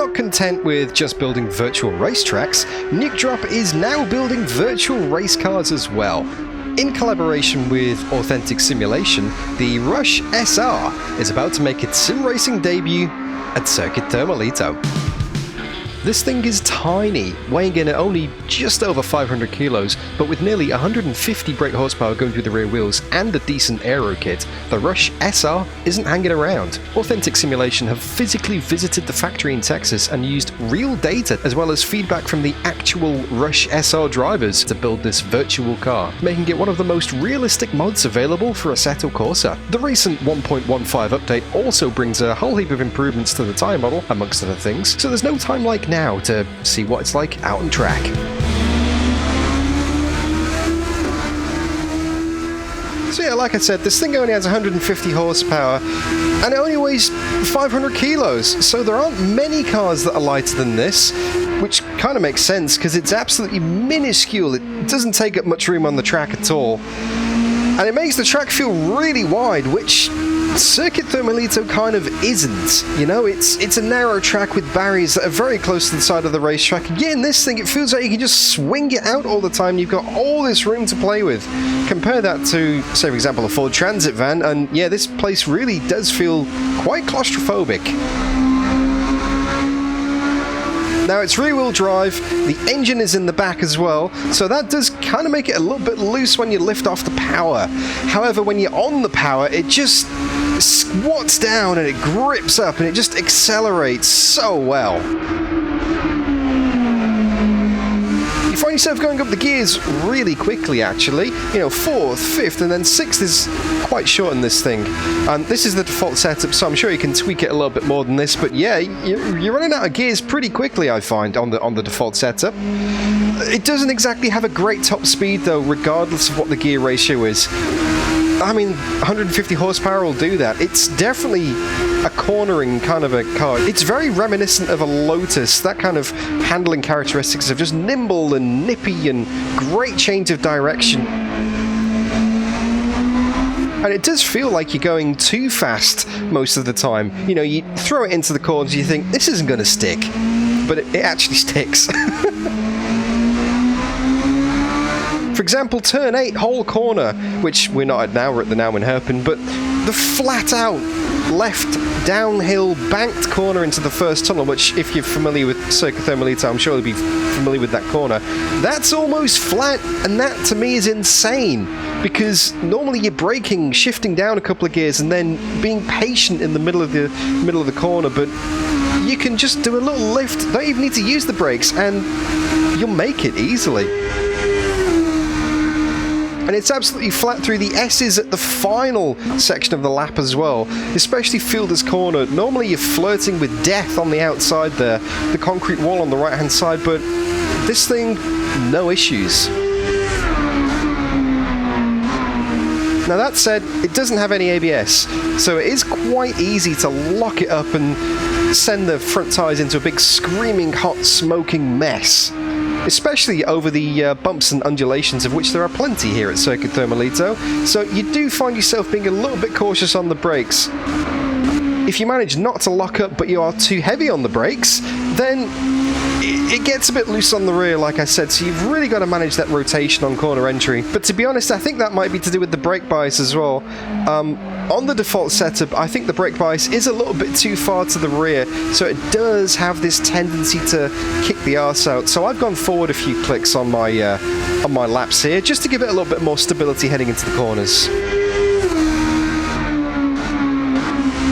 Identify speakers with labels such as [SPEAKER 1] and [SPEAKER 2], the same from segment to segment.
[SPEAKER 1] not content with just building virtual racetracks, Nukedrop is now building virtual race cars as well. In collaboration with Authentic Simulation, the Rush SR is about to make its sim racing debut at Circuit Thermalito. This thing is tiny, weighing in at only just over 500 kilos, but with nearly 150 brake horsepower going through the rear wheels and a decent aero kit, the Rush SR isn't hanging around. Authentic Simulation have physically visited the factory in Texas and used real data as well as feedback from the actual Rush SR drivers to build this virtual car, making it one of the most realistic mods available for Assetto Corsa. The recent 1.15 update also brings a whole heap of improvements to the tyre model, amongst other things, so there's no time like now to see what it's like out on track. So yeah, like I said, this thing only has 150 horsepower and it only weighs 500 kilos, so there aren't many cars that are lighter than this, which kind of makes sense because it's absolutely minuscule. It doesn't take up much room on the track at all, and it makes the track feel really wide, which Circuit Thermalito kind of isn't. You know, it's a narrow track with barriers that are very close to the side of the racetrack. And yeah, in this thing, it feels like you can just swing it out all the time. You've got all this room to play with. Compare that to, say, for example, a Ford Transit van, and yeah, this place really does feel quite claustrophobic. Now, it's rear-wheel drive, the engine is in the back as well, so that does kind of make it a little bit loose when you lift off the power. However, when you're on the power, it just squats down and it grips up and it just accelerates so well. You find yourself going up the gears really quickly, actually. You know, 4th, 5th, and then 6th is quite short in this thing. And this is the default setup, so I'm sure you can tweak it a little bit more than this, but yeah, you're running out of gears pretty quickly, I find, on the default setup. It doesn't exactly have a great top speed, though, regardless of what the gear ratio is. I mean, 150 horsepower will do that. It's definitely a cornering kind of a car. It's very reminiscent of a Lotus, that kind of handling characteristics of just nimble and nippy and great change of direction. And it does feel like you're going too fast most of the time. You know, you throw it into the corners, you think, this isn't going to stick. But it actually sticks. For example, turn 8, whole corner, which we're not at now, we're at the now in hairpin, but the flat out left downhill banked corner into the first tunnel, which if you're familiar with Circuit Thermalito, I'm sure you'll be familiar with that corner. That's almost flat, and that to me is insane, because normally you're braking, shifting down a couple of gears, and then being patient in the middle of the corner, but you can just do a little lift, don't even need to use the brakes, and you'll make it easily. And it's absolutely flat through the S's at the final section of the lap as well, especially Fielder's Corner. Normally you're flirting with death on the outside there, the concrete wall on the right hand side, but this thing, no issues. Now that said, it doesn't have any ABS, so it is quite easy to lock it up and send the front tyres into a big screaming hot smoking mess. Especially over the bumps and undulations, of which there are plenty here at Circuit Thermalito, so you do find yourself being a little bit cautious on the brakes. If you manage not to lock up but you are too heavy on the brakes, then it gets a bit loose on the rear, like I said, so you've really got to manage that rotation on corner entry. But to be honest, I think that might be to do with the brake bias as well. On the default setup, I think the brake bias is a little bit too far to the rear, so it does have this tendency to kick the arse out. So I've gone forward a few clicks on my laps here, just to give it a little bit more stability heading into the corners.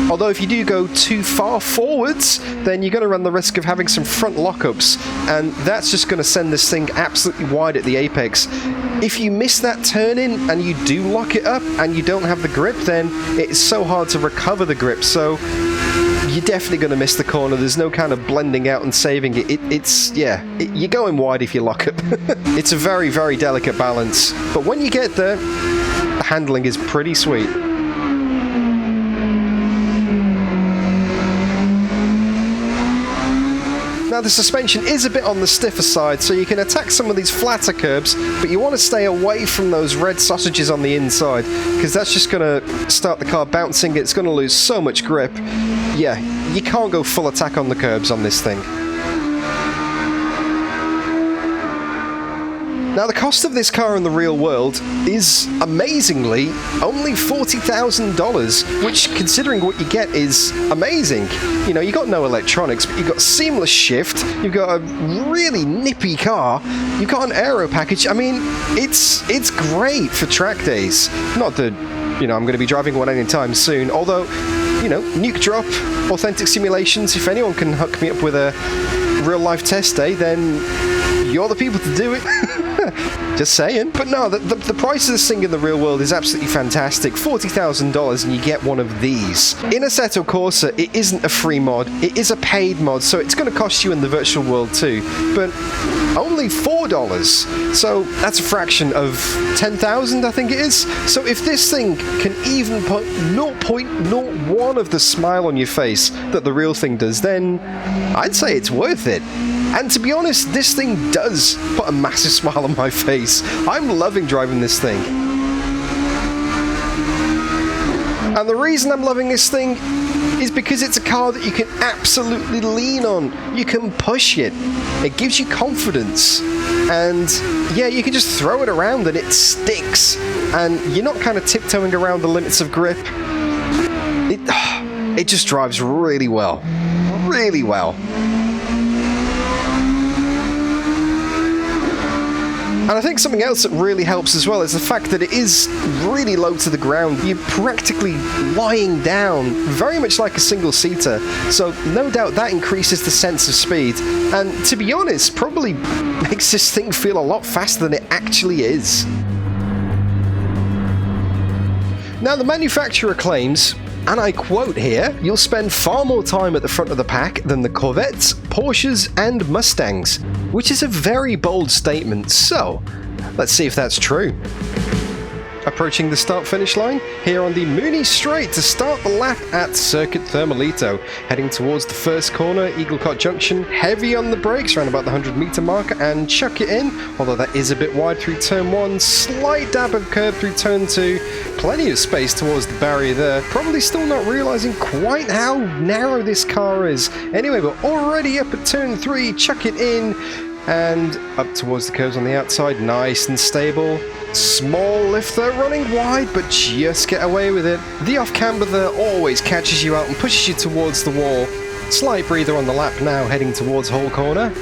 [SPEAKER 1] Although if you do go too far forwards, then you're going to run the risk of having some front lockups, and that's just going to send this thing absolutely wide at the apex. If you miss that turn in and you do lock it up and you don't have the grip, then it's so hard to recover the grip, so you're definitely going to miss the corner. There's no kind of blending out and saving it. You're going wide if you lock up. It's a very, very delicate balance, but when you get there, the handling is pretty sweet. Now the suspension is a bit on the stiffer side, so you can attack some of these flatter curbs, but you want to stay away from those red sausages on the inside, because that's just going to start the car bouncing, it's going to lose so much grip. yeah, you can't go full attack on the curbs on this thing. Now, the cost of this car in the real world is, amazingly, only $40,000, which, considering what you get, is amazing. You know, you got no electronics, but you've got seamless shift, you've got a really nippy car, you've got an aero package. I mean, it's great for track days. Not that, you know, I'm going to be driving one anytime soon, although, you know, Nukedrop, authentic simulations, if anyone can hook me up with a real-life test day, then you're the people to do it. Just saying. But no, the price of this thing in the real world is absolutely fantastic. $40,000 and you get one of these. In Assetto Corsa, it isn't a free mod. It is a paid mod, so it's going to cost you in the virtual world too. But only $4. So that's a fraction of 10,000, I think it is. So if this thing can even put 0.01 of the smile on your face that the real thing does, then I'd say it's worth it. And to be honest, this thing does put a massive smile on my face. I'm loving driving this thing. And the reason I'm loving this thing is because it's a car that you can absolutely lean on. You can push it. It gives you confidence. And yeah, you can just throw it around and it sticks. And you're not kind of tiptoeing around the limits of grip. It just drives really well. Really well. And I think something else that really helps as well is the fact that it is really low to the ground. You're practically lying down, very much like a single-seater. So no doubt that increases the sense of speed. And to be honest, probably makes this thing feel a lot faster than it actually is. Now, the manufacturer claims, and I quote here, "You'll spend far more time at the front of the pack than the Corvettes, Porsches, and Mustangs," which is a very bold statement, so let's see if that's true. Approaching the start-finish line, here on the Mooney Straight to start the lap at Circuit Thermalito. Heading towards the first corner, Eaglecott Junction, heavy on the brakes around about the 100-meter marker, and chuck it in, although that is a bit wide through turn 1, slight dab of curb through turn 2, plenty of space towards the barrier there, probably still not realising quite how narrow this car is. Anyway, we're already up at turn 3, chuck it in, and up towards the curves on the outside, nice and stable. Small lift there, running wide, but just get away with it. The off-camber there always catches you out and pushes you towards the wall. Slight breather on the lap now, heading towards Hole Corner.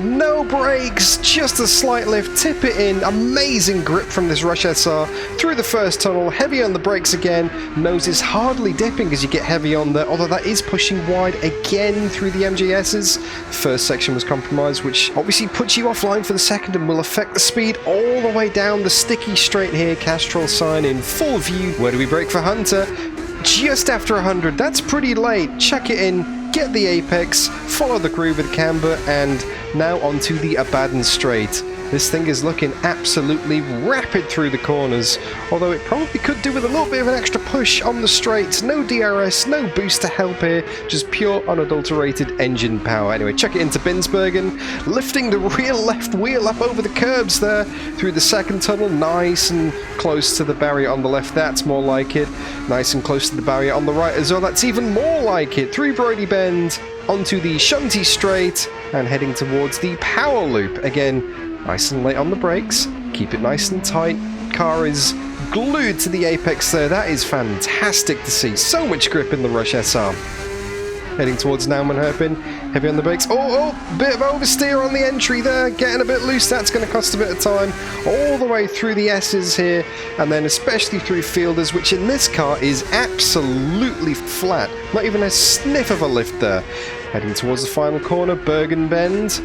[SPEAKER 1] No brakes, just a slight lift, tip it in, amazing grip from this Rush SR, through the first tunnel, heavy on the brakes again, nose is hardly dipping as you get heavy on there, although that is pushing wide again through the MGSs. First section was compromised, which obviously puts you offline for the second and will affect the speed all the way down the sticky straight here, Castrol sign in full view. Where do we brake for Hunter? Just after 100, that's pretty late, chuck it in, get the apex, follow the groove with camber, and now onto the Abaddon Straight. This thing is looking absolutely rapid through the corners, although it probably could do with a little bit of an extra push on the straights. No DRS, no boost to help here, just pure unadulterated engine power. Anyway, chuck it into Binsbergen, lifting the rear left wheel up over the curbs there, through the second tunnel, nice and close to the barrier on the left, that's more like it. Nice and close to the barrier on the right as well, that's even more like it. Through Brody Bend, onto the Shunty Straight, and heading towards the Power Loop. Again, nice and late on the brakes, keep it nice and tight. Car is glued to the apex there, that is fantastic to see. So much grip in the Rush SR. Heading towards Naumann-Herpin, heavy on the brakes. Oh, bit of oversteer on the entry there, getting a bit loose, that's going to cost a bit of time. All the way through the S's here, and then especially through Fielders, which in this car is absolutely flat. Not even a sniff of a lift there. Heading towards the final corner, Bergen Bend.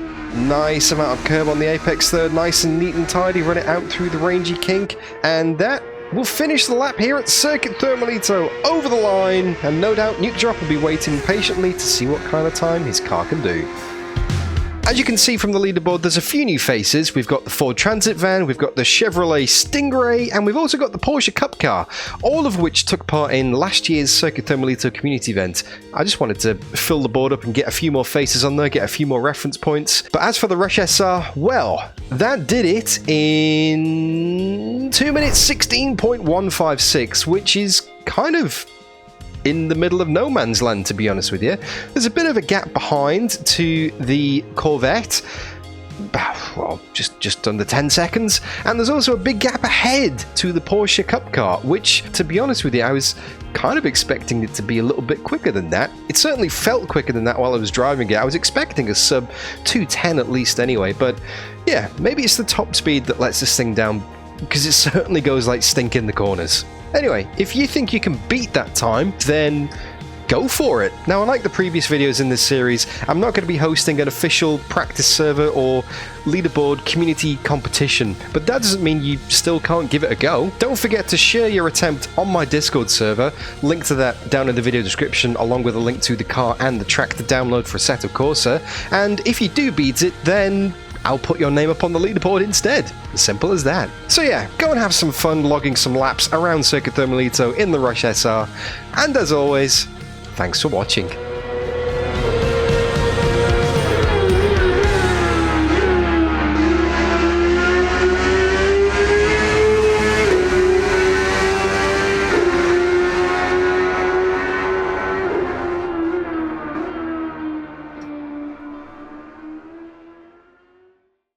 [SPEAKER 1] Nice amount of curb on the apex there, nice and neat and tidy, run it out through the rangy kink, and that will finish the lap here at Circuit Thermalito, over the line, and no doubt Nukedrop will be waiting patiently to see what kind of time his car can do. As you can see from the leaderboard, there's a few new faces. We've got the Ford Transit van, we've got the Chevrolet Stingray, and we've also got the Porsche Cup car, all of which took part in last year's Circuit Thermalito community event. I just wanted to fill the board up and get a few more faces on there, get a few more reference points. But as for the Rush SR, well, that did it in 2 minutes 16.156, which is kind of in the middle of no man's land, to be honest with you. There's a bit of a gap behind to the Corvette, well, just under 10 seconds, and there's also a big gap ahead to the Porsche Cup car, which, to be honest with you, I was kind of expecting it to be a little bit quicker than that. It certainly felt quicker than that while I was driving it. I was expecting a sub 210 at least anyway, but yeah, maybe it's the top speed that lets this thing down, because it certainly goes like stink in the corners. Anyway, if you think you can beat that time, then go for it. Now, unlike the previous videos in this series, I'm not going to be hosting an official practice server or leaderboard community competition, but that doesn't mean you still can't give it a go. Don't forget to share your attempt on my Discord server, link to that down in the video description, along with a link to the car and the track to download for Assetto Corsa, and if you do beat it, then I'll put your name up on the leaderboard instead. As simple as that. So yeah, go and have some fun logging some laps around Circuit Thermalito in the Rush SR, and as always, thanks for watching.